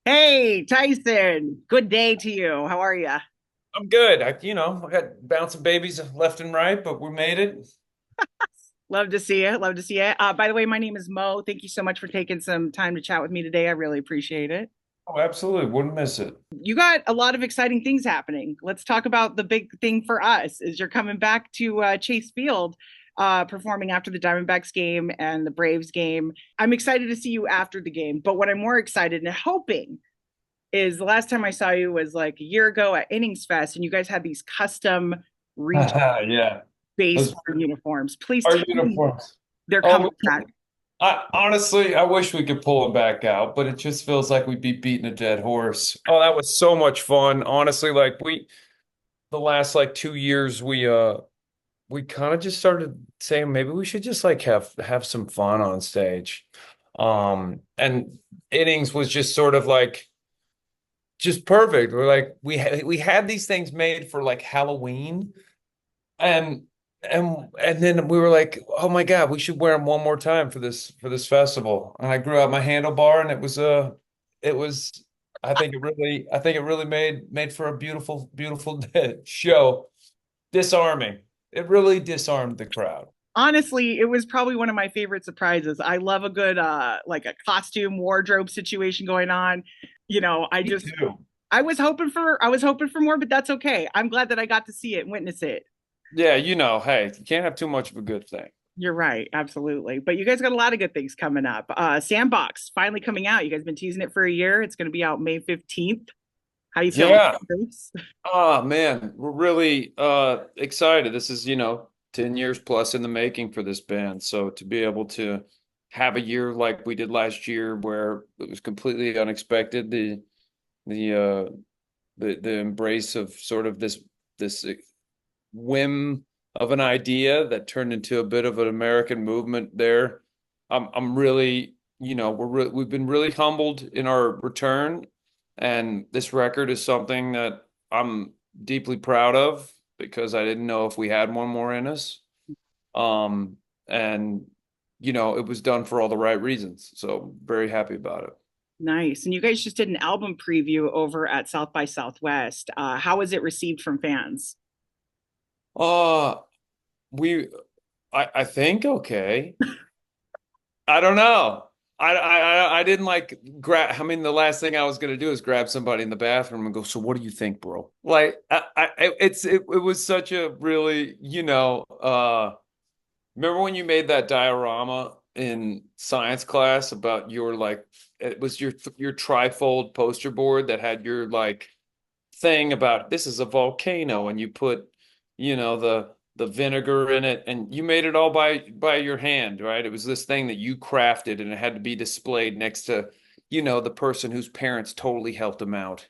Hey, Tyson. Good day to you. How are you? I'm good. I got bouncing babies left and right, but we made it. Love to see you. Love to see you. By the way, my name is Mo. Thank you so much for taking some time to chat with me today. I really appreciate it. Oh, absolutely. Wouldn't miss it. You got a lot of exciting things happening. Let's talk about the big thing for us is you're coming back to Chase Field, performing after the Diamondbacks game and the Braves game. I'm excited to see you after the game, but what I'm more excited and hoping is the last time I saw you was like a year ago at Innings Fest, and you guys had these custom retail Yeah. Those baseball uniforms. Please are tell me uniforms. they're Oh, coming back. I wish we could pull it back out, but it just feels like we'd be beating a dead horse. Oh, that was so much fun. Honestly, the last like 2 years, we kind of just started saying maybe we should just like have some fun on stage. And innings was just sort of like just perfect. We had these things made for like Halloween, and and then we were like, oh my God, we should wear them one more time for this festival. And I grew out my handlebar, and it was I think it really made for a beautiful show. Disarming. It really disarmed the crowd. Honestly, it was probably one of my favorite surprises. I love a good like a costume wardrobe situation going on. You know, Me too. I was hoping for more, but that's okay. I'm glad that I got to see it and witness it. Yeah, hey, you can't have too much of a good thing. You're right, absolutely. But you guys got a lot of good things coming up. Sandbox finally coming out. You guys been teasing it for a year. It's going to be out May 15th. How you feeling? Yeah. Oh man, we're really excited. This is, 10 years plus in the making for this band. So to be able to have a year like we did last year where it was completely unexpected, the uh the embrace of sort of this whim of an idea that turned into a bit of an American movement there. I'm really, we've been really humbled in our return, and this record is something that I'm deeply proud of because I didn't know if we had one more in us. Um, and it was done for all the right reasons. So very happy about it. Nice. And you guys just did an album preview over at South by Southwest. How was it received from fans? Uh, we, I think okay. I don't know. I didn't like grab. I mean, the last thing I was gonna do is grab somebody in the bathroom and go, "So what do you think, bro?" Like, it was such a really, remember when you made that diorama in science class about your like, it was your trifold poster board that had your like thing about this is a volcano, and you put, the vinegar in it, and you made it all by your hand, right? It was this thing that you crafted, and it had to be displayed next to, the person whose parents totally helped him out.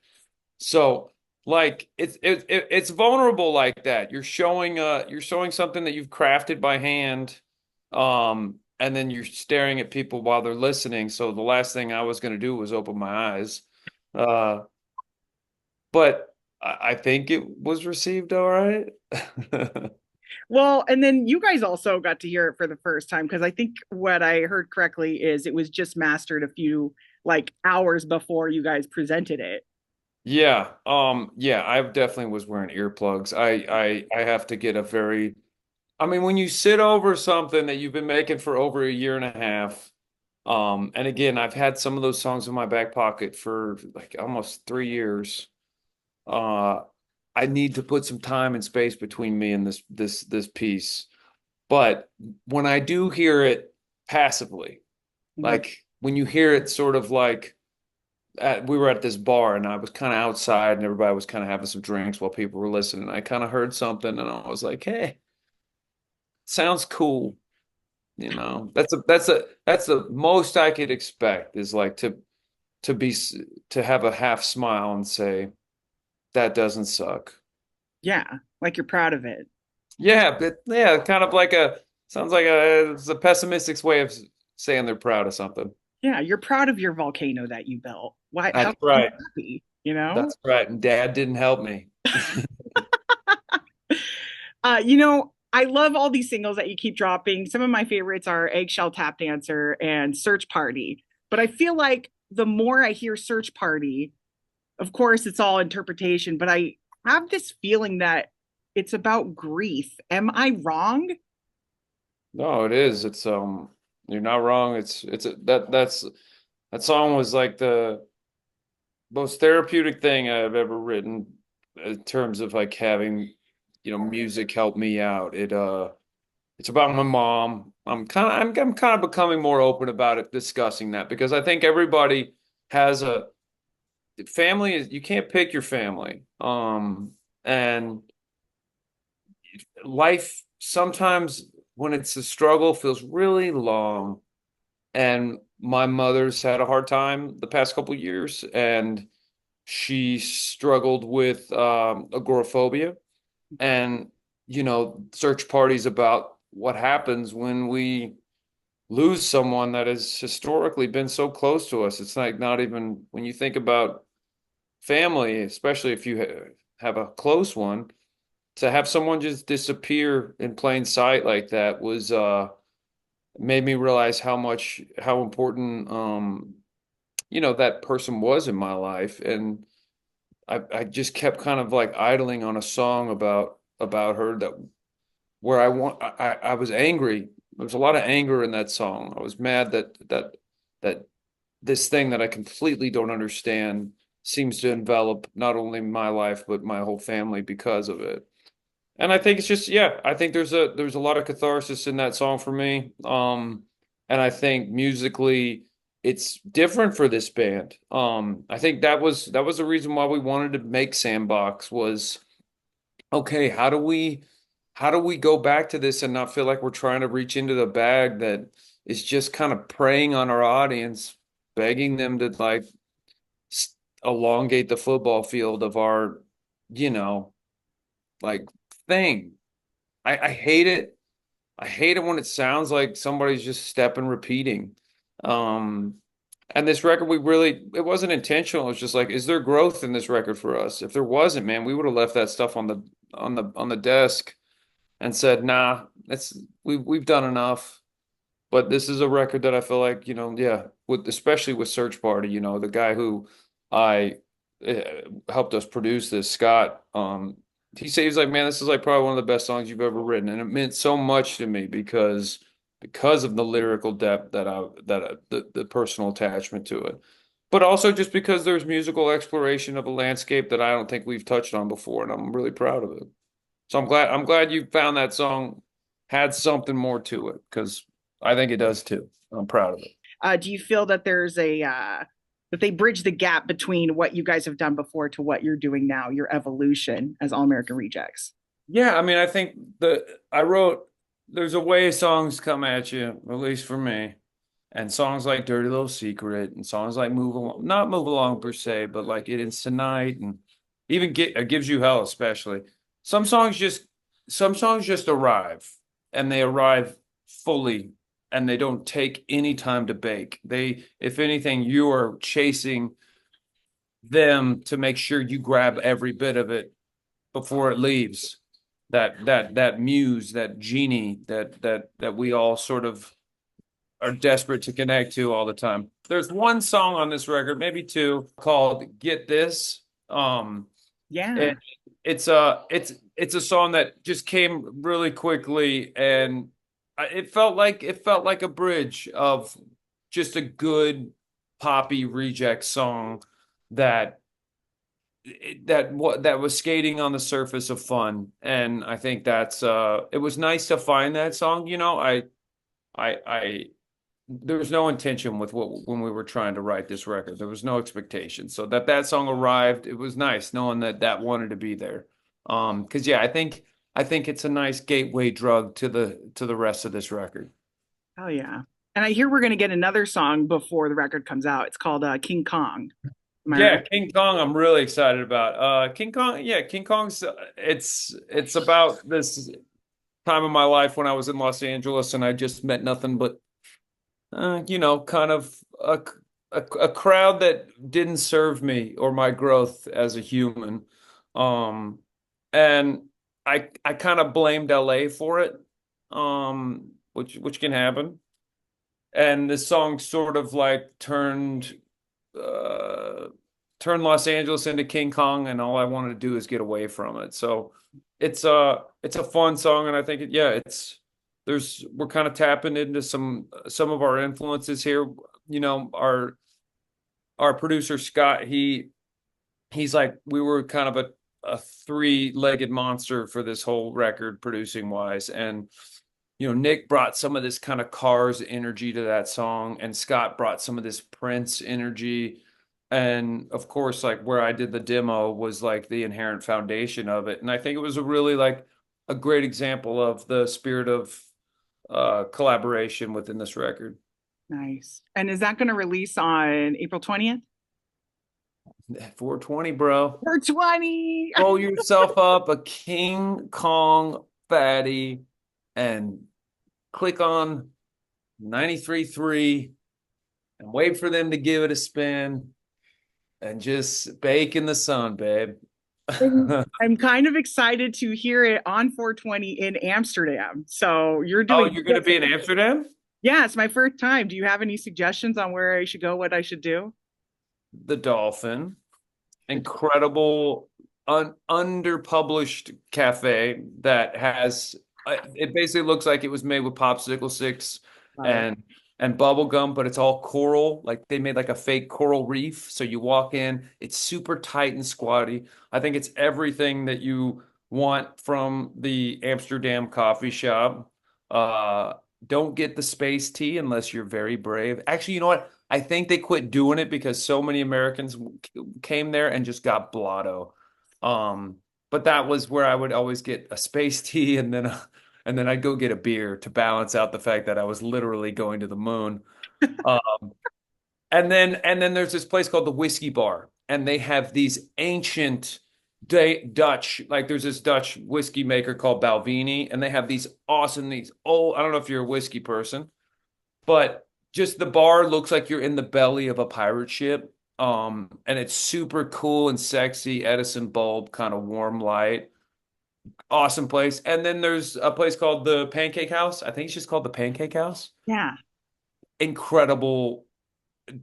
So like it's vulnerable like that. You're showing something that you've crafted by hand, and then you're staring at people while they're listening. So the last thing I was going to do was open my eyes. Uh, but I think it was received all right. Well, and then you guys also got to hear it for the first time because I think what I heard correctly is it was just mastered a few like hours before you guys presented it. Yeah, I definitely was wearing earplugs. I have to get a very, I mean, when you sit over something that you've been making for over a year and a half, and again, I've had some of those songs in my back pocket for like almost 3 years. Uh, I need to put some time and space between me and this piece. But when I do hear it passively, Mhm. like when you hear it sort of like we were at this bar and I was kind of outside and everybody was kind of having some drinks while people were listening. I kind of heard something and I was like, "Hey, sounds cool." That's the most I could expect is like to be to have a half smile and say that doesn't suck. Yeah, like you're proud of it. Yeah, but yeah, kind of like a sounds like it's a pessimistic way of saying they're proud of something. Yeah, you're proud of your volcano that you built. Why? How That's can you right. be happy? You know? That's right. And Dad didn't help me. I love all these singles that you keep dropping. Some of my favorites are Eggshell Tap Dancer and Search Party. But I feel like the more I hear Search Party, of course, it's all interpretation, but I have this feeling that it's about grief. Am I wrong? No, it is. You're not wrong. That song was like the most therapeutic thing I've ever written in terms of like having, music help me out. It's about my mom. I'm kind of becoming more open about it, discussing that because I think everybody has a family is you can't pick your family. And life sometimes when it's a struggle feels really long. And my mother's had a hard time the past couple years, and she struggled with agoraphobia and search parties about what happens when we lose someone that has historically been so close to us. It's like not even when you think about family, especially if you have a close one, to have someone just disappear in plain sight like that was made me realize how important that person was in my life. And I just kept kind of like idling on a song about her that where I was angry. There was a lot of anger in that song. I was mad that this thing that I completely don't understand seems to envelop not only my life but my whole family because of it. And I think it's just, yeah, I think there's a lot of catharsis in that song for me. And I think musically it's different for this band. I think that was the reason why we wanted to make Sandbox was okay, how do we go back to this and not feel like we're trying to reach into the bag that is just kind of preying on our audience, begging them to like elongate the football field of our, you know, like thing. I hate it. I hate it when it sounds like somebody's just stepping repeating. Um, and this record, it wasn't intentional. It was just like, is there growth in this record for us? If there wasn't, man, we would have left that stuff on the desk and said, nah, we've done enough. But this is a record that I feel like, yeah, especially with Search Party, the guy who I uh, helped us produce this, Scott. He's like, man, this is like probably one of the best songs you've ever written, and it meant so much to me because of the lyrical depth the personal attachment to it, but also just because there's musical exploration of a landscape that I don't think we've touched on before, and I'm really proud of it. So I'm glad you found that song had something more to it because I think it does too. I'm proud of it. Do you feel that there's that they bridge the gap between what you guys have done before to what you're doing now, your evolution as All American Rejects? Yeah, I mean, I think I wrote there's a way songs come at you, at least for me. And songs like Dirty Little Secret and songs like Move Along, not Move Along per se, but like It Is Tonight and even Gives You Hell, especially. Some songs just some songs just arrive and they arrive fully and they don't take any time to bake. If anything, you are chasing them to make sure you grab every bit of it before it leaves. That muse, that genie that we all sort of are desperate to connect to all the time. There's one song on this record, maybe two, called "Get This." Yeah. And it's a song that just came really quickly, and it felt like a bridge of just a good poppy reject song that that was skating on the surface of fun. And I think it was nice to find that song. I there was no intention with what when we were trying to write this record. There was no expectation. So that song arrived, it was nice knowing that wanted to be there. Because yeah, I think it's a nice gateway drug to the rest of this record. Oh yeah. And I hear we're going to get another song before the record comes out. It's called King Kong. Am I Yeah, right? King Kong, I'm really excited about. King Kong, yeah, King Kong's it's about this time of my life when I was in Los Angeles and I just met nothing but kind of a crowd that didn't serve me or my growth as a human. Um, and I kind of blamed LA for it, which can happen. And the song sort of like turned. uh, turn Los Angeles into King Kong, and all I wanted to do is get away from it. So it's a fun song, and I think we're kind of tapping into some of our influences here. You know, our producer Scott, he's like we were kind of a three-legged monster for this whole record producing wise, and Nick brought some of this kind of Cars energy to that song, and Scott brought some of this Prince energy. And of course, like where I did the demo was like the inherent foundation of it. And I think it was a really like a great example of the spirit of collaboration within this record. Nice. And is that going to release on April 20th? 420, bro. 420. Roll yourself up a King Kong fatty and click on 93.3 and wait for them to give it a spin and just bake in the sun, babe. I'm kind of excited to hear it on 420 in Amsterdam. So you're Oh, doing you're going to be in Amsterdam? Yeah, it's my first time. Do you have any suggestions on where I should go, what I should do? The Dolphin, incredible, underpublished cafe that has it basically looks like it was made with popsicle sticks Love it. and bubble gum, but it's all coral. Like they made like a fake coral reef. So you walk in, it's super tight and squatty. I think it's everything that you want from the Amsterdam coffee shop. Uh, don't get the space tea unless you're very brave. Actually, you know what? I think they quit doing it because so many Americans came there and just got blotto. But that was where I would always get a space tea and then I'd go get a beer to balance out the fact that I was literally going to the moon. Um, and then there's this place called the Whiskey Bar, and they have these ancient Dutch, like there's this Dutch whiskey maker called Balvenie, and they have these old, I don't know if you're a whiskey person, but just the bar looks like you're in the belly of a pirate ship. And it's super cool and sexy, Edison bulb kind of warm light. Awesome place. And then there's a place called the Pancake House. I think it's just called the Pancake House. Yeah. Incredible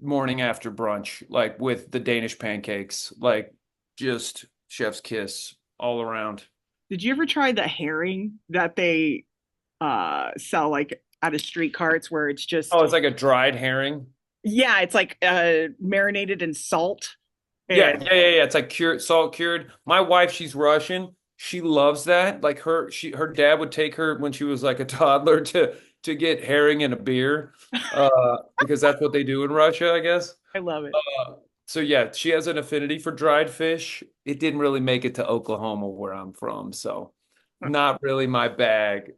morning after brunch, like with the Danish pancakes, like just chef's kiss all around. Did you ever try the herring that they sell like out of street carts where it's just Oh, it's like a dried herring. yeah, it's like marinated in salt Yeah, and yeah, yeah, yeah. It's like cured, salt cured. My wife, she's Russian. She loves that. Like her dad would take her when she was like a toddler to get herring and a beer, because that's what they do in Russia, I guess. I love it. So yeah, she has an affinity for dried fish. It didn't really make it to Oklahoma where I'm from, so not really my bag.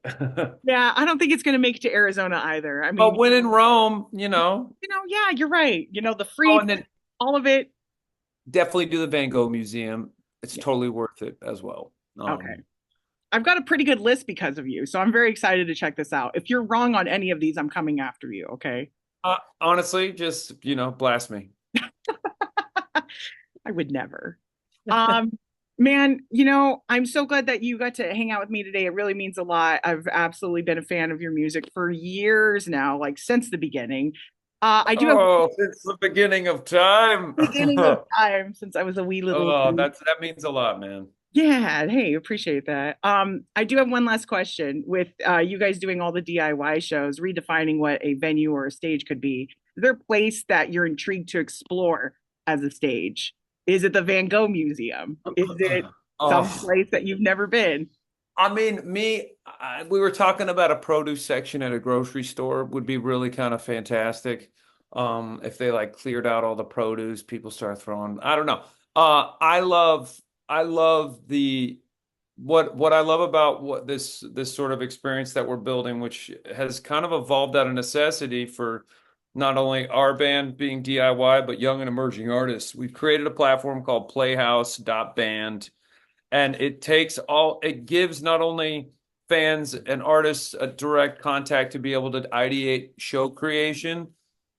Yeah, I don't think it's going to make it to Arizona either. I mean, But when in Rome, yeah, you're right. The Oh, free, and then all of it. definitely do the Van Gogh Museum. It's Yeah. totally worth it as well. Okay. I've got a pretty good list because of you, so I'm very excited to check this out. If you're wrong on any of these, I'm coming after you, okay? Honestly, just blast me. I would never. Um, man, I'm so glad that you got to hang out with me today. It really means a lot. I've absolutely been a fan of your music for years now, like since the beginning. I do have Oh, since the beginning of time. beginning of time since I was a wee little. Oh, that means a lot, man. Yeah, hey, appreciate that. I do have one last question. With you guys doing all the DIY shows, redefining what a venue or a stage could be, is there a place that you're intrigued to explore as a stage? Is it the Van Gogh Museum? Is it some Oh, place that you've never been? I mean, we were talking about a produce section at a grocery store would be really kind of fantastic. If they like cleared out all the produce, people start throwing, I don't know. I love what I love about what this sort of experience that we're building, which has kind of evolved out of necessity for not only our band being DIY, but young and emerging artists. We've created a platform called Playhouse.band, and it gives not only fans and artists a direct contact to be able to ideate show creation,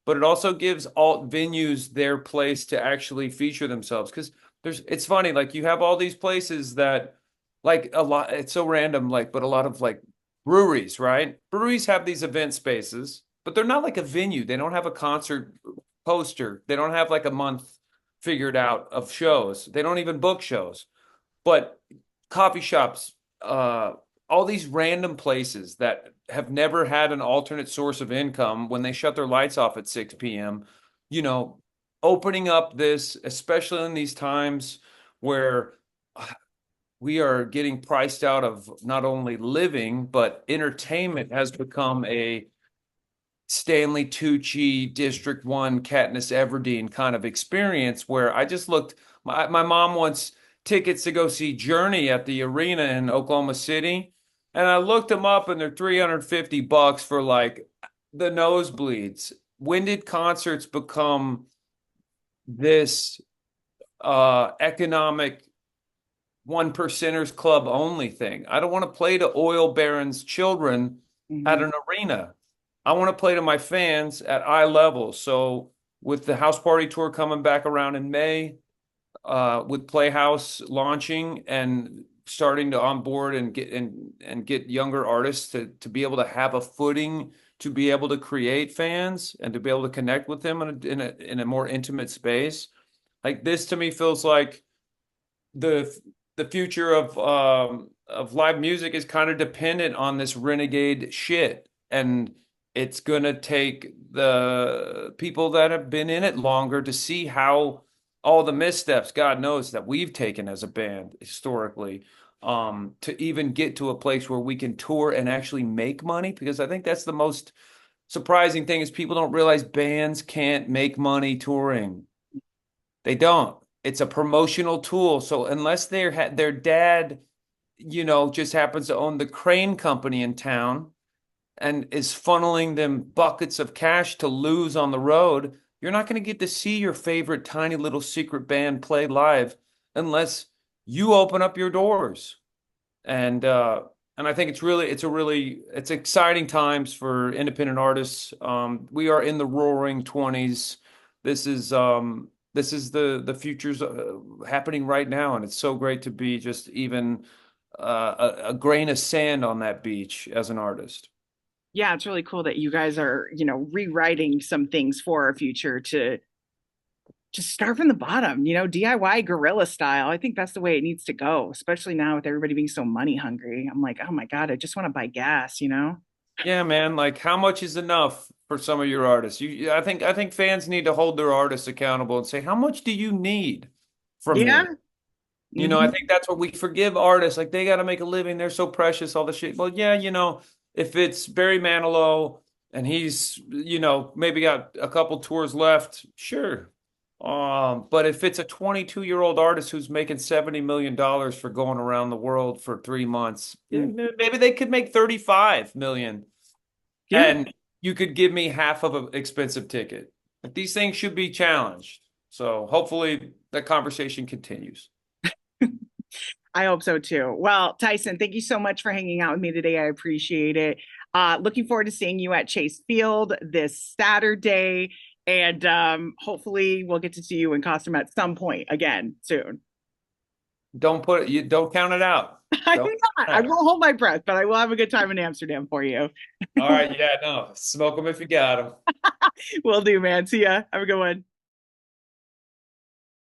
but it also gives all venues their place to actually feature themselves. Because it's funny, like you have all these places that, like a lot, it's so random, like, but a lot of like breweries, right? Breweries have these event spaces, but they're not like a venue. They don't have a concert poster. They don't have like a month figured out of shows. They don't even book shows. But coffee shops, all these random places that have never had an alternate source of income when they shut their lights off at 6 p.m., you know, opening up this, especially in these times where we are getting priced out of not only living, but entertainment has become a Stanley Tucci, District 1, Katniss Everdeen kind of experience where I just looked. My mom wants tickets to go see Journey at the arena in Oklahoma City. And I looked them up and they're $350 for like the nosebleeds. When did concerts become this economic one percenters club only thing? I don't want to play to oil barons' children at Mhm. an arena. I want to play to my fans at eye level. So with the house party tour coming back around in May, with Playhouse launching and starting to onboard and get younger artists to be able to have a footing to be able to create fans and to be able to connect with them in a more intimate space. Like this to me feels like the the future of live music is kind of dependent on this renegade shit, and it's gonna take the people that have been in it longer to see how all the missteps, God knows, that we've taken as a band historically, to even get to a place where we can tour and actually make money. Because I think that's the most surprising thing is people don't realize bands can't make money touring. They don't. It's a promotional tool. So unless their dad, just happens to own the crane company in town and is funneling them buckets of cash to lose on the road, you're not going to get to see your favorite tiny little secret band play live unless you open up your doors. And I think it's exciting times for independent artists. We are in the roaring 20s. This is the future's happening right now, and it's so great to be just even a grain of sand on that beach as an artist. Yeah, it's really cool that you guys are, rewriting some things for our future to just start from the bottom, DIY guerrilla style. I think that's the way it needs to go, especially now with everybody being so money hungry. I'm like, oh my God, I just want to buy gas. Yeah, man. Like, how much is enough for some of your artists? I think fans need to hold their artists accountable and say, how much do you need from Yeah. me? I Hmm. think that's what we forgive artists. Like, they got to make a living. They're so precious, all the shit. Well, yeah, if it's Barry Manilow and he's, maybe got a couple tours left, sure. But if it's a 22-year-old artist who's making $70 million for going around the world for 3 months, yeah, maybe they could make 35 million Yeah. and you could give me half of an expensive ticket. Like, these things should be challenged. So hopefully that conversation continues. I hope so too. Well, Tyson, thank you so much for hanging out with me today. I appreciate it. Looking forward to seeing you at Chase Field this Saturday. And hopefully we'll get to see you in costume at some point again soon. You don't count it out. I'm Don't not. count I it out. won't hold my breath, but I will have a good time in Amsterdam for you. All right, yeah, no, smoke them if you got them. Will do, man. See ya. Have a good one.